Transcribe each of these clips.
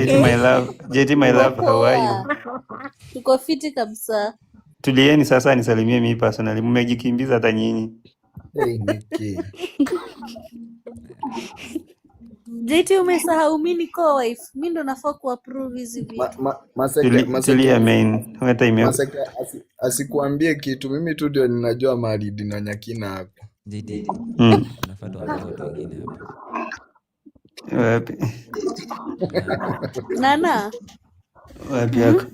JT my love, how are you? Tuko fiti kabisa. Tulieni sasa nisalimie mimi personally. Mmejikimbiza hata nyinyi. JT umesahau mimi ni co-wife. Mimi ndo nafaa kuapprove hizi vitu. Tulia main. Hata ime asikuambie kitu, mimi tu ndio ninajua mali dinanyakina hapa. JT. Unafuata watu wengine hapa. wapi? Nana. Wapi yako?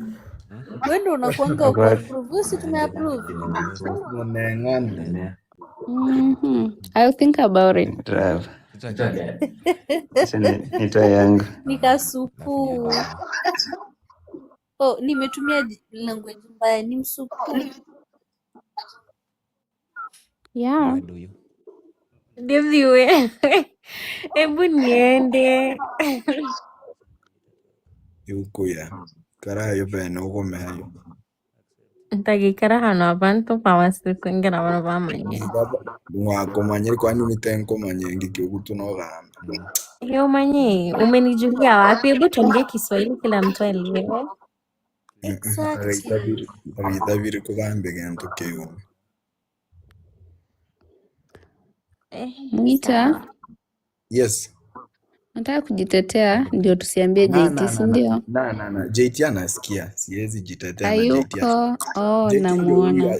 Wewe ndo unakuanga kuapprove, sisi tumeapprove. I'll think about it. Drive. Nita yangu. Nikasupu. Oh, nimetumia language mbaya, ni msupu. Yeah. Ndivyo wewe. Hebu niende. Yuko ya. Kara yobene uko meyo. Ntagikara hano abantu pawasi kwingira bano bamanye. Mwako manye kwani mitenko manye ngikugutu no gamba. Hiyo manye umenijulia wapi? Hebu tuongee Kiswahili kila mtu aelewe. Exactly. Tabiri kugambe gento keyo. Mwita, Yes. nataka kujitetea ndio tusiambie JT, si ndio? Na. JT anasikia. Siwezi jitetea na JT. Hayuko. Oh, namuona.